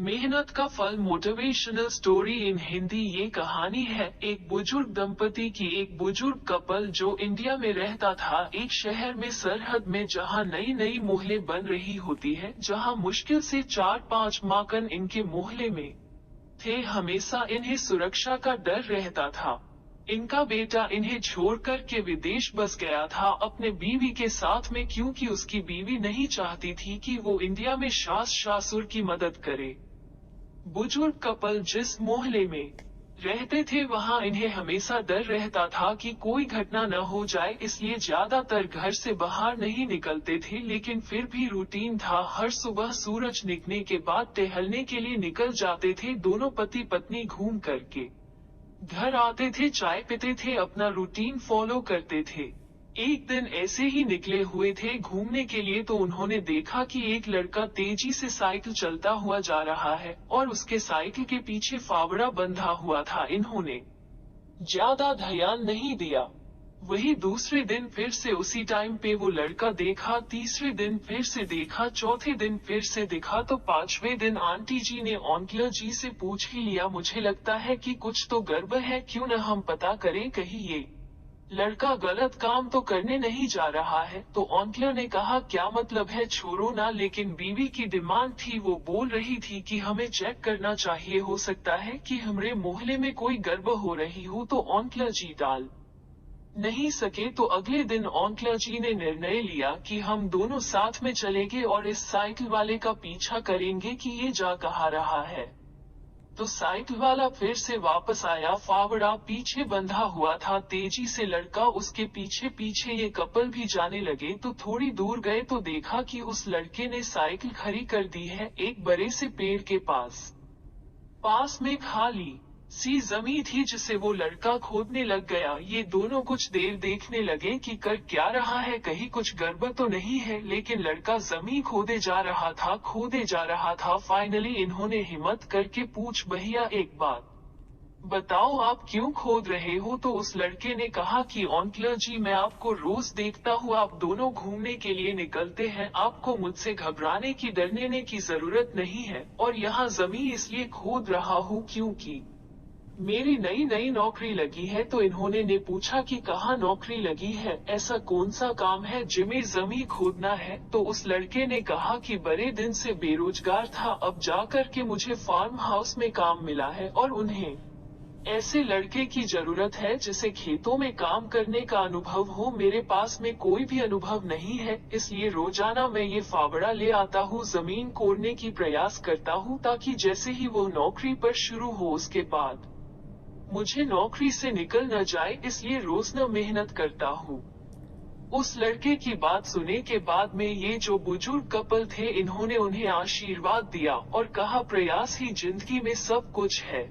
मेहनत का फल मोटिवेशनल स्टोरी इन हिंदी। ये कहानी है एक बुजुर्ग दंपति की। एक बुजुर्ग कपल जो इंडिया में रहता था, एक शहर में सरहद में, जहां नई नई मोहल्ले बन रही होती है, जहां मुश्किल से 4-5 माकन इनके मोहल्ले में थे। हमेशा इन्हें सुरक्षा का डर रहता था। इनका बेटा इन्हें छोड़कर के विदेश बस गया था अपने बीवी के साथ में, क्योंकि उसकी बीवी नहीं चाहती थी कि वो इंडिया में सास ससुर की मदद करे। बुजुर्ग कपल जिस मोहल्ले में रहते थे, वहां इन्हें हमेशा डर रहता था कि कोई घटना न हो जाए, इसलिए ज्यादातर घर से बाहर नहीं निकलते थे। लेकिन फिर भी रूटीन था, हर सुबह सूरज निकलने के बाद टहलने के लिए निकल जाते थे। दोनों पति पत्नी घूम करके घर आते थे, चाय पीते थे, अपना रूटीन फॉलो करते थे। एक दिन ऐसे ही निकले हुए थे घूमने के लिए, तो उन्होंने देखा कि एक लड़का तेजी से साइकिल चलता हुआ जा रहा है और उसके साइकिल के पीछे फावड़ा बंधा हुआ था। इन्होंने ज्यादा ध्यान नहीं दिया। वही दूसरे दिन फिर से उसी टाइम पे वो लड़का देखा, तीसरे दिन फिर से देखा, चौथे दिन फिर से देखा, तो पांचवें दिन आंटी जी ने अंकल जी से पूछ ही लिया, मुझे लगता है कि कुछ तो गड़बड़ है, क्यों न हम पता करें, कहीं ये लड़का गलत काम तो करने नहीं जा रहा है। तो अंकल ने कहा, क्या मतलब है, छोड़ो ना। लेकिन बीवी की डिमांड थी, वो बोल रही थी कि हमें चेक करना चाहिए, हो सकता है कि हमारे मोहल्ले में कोई गड़बड़ हो रही हो। तो अंकल जी डाल नहीं सके, तो अगले दिन अंकल जी ने निर्णय लिया कि हम दोनों साथ में चलेंगे और इस साइकिल वाले का पीछा करेंगे कि ये जा कहाँ रहा है। तो साइकिल वाला फिर से वापस आया, फावड़ा पीछे बंधा हुआ था, तेजी से लड़का उसके पीछे पीछे। ये कपल भी जाने लगे, तो थोड़ी दूर गए तो देखा कि उस लड़के ने साइकिल खड़ी कर दी है एक बड़े से पेड़ के पास में खाली सी जमीन थी, जिसे वो लड़का खोदने लग गया। ये दोनों कुछ देर देखने लगे कि कर क्या रहा है, कहीं कुछ गड़बड़ तो नहीं है। लेकिन लड़का जमीन खोदे जा रहा था, खोदे जा रहा था। फाइनली इन्होंने हिम्मत करके पूछ, भैया एक बात बताओ, आप क्यों खोद रहे हो। तो उस लड़के ने कहा कि अंकल जी, मैं आपको रोज देखता हूँ, आप दोनों घूमने के लिए निकलते हैं, आपको मुझसे घबराने की डरने की जरूरत नहीं है। और यहाँ जमीन इसलिए खोद रहा हूँ क्योंकि मेरी नई नई नौकरी लगी है। तो इन्होंने ने पूछा कि कहाँ नौकरी लगी है, ऐसा कौन सा काम है जिसमें जमीन खोदना है। तो उस लड़के ने कहा कि बड़े दिन से बेरोजगार था, अब जाकर के मुझे फार्म हाउस में काम मिला है और उन्हें ऐसे लड़के की जरूरत है जिसे खेतों में काम करने का अनुभव हो। मेरे पास में कोई भी अनुभव नहीं है, इसलिए रोजाना मैं ये फावड़ा ले आता हूँ, जमीन कोड़ने की प्रयास करता हूँ, ताकि जैसे ही वो नौकरी पर शुरू हो उसके बाद मुझे नौकरी से निकल न जाए, इसलिए रोज न मेहनत करता हूँ। उस लड़के की बात सुनने के बाद में ये जो बुजुर्ग कपल थे, इन्होंने उन्हें आशीर्वाद दिया और कहा, प्रयास ही जिंदगी में सब कुछ है।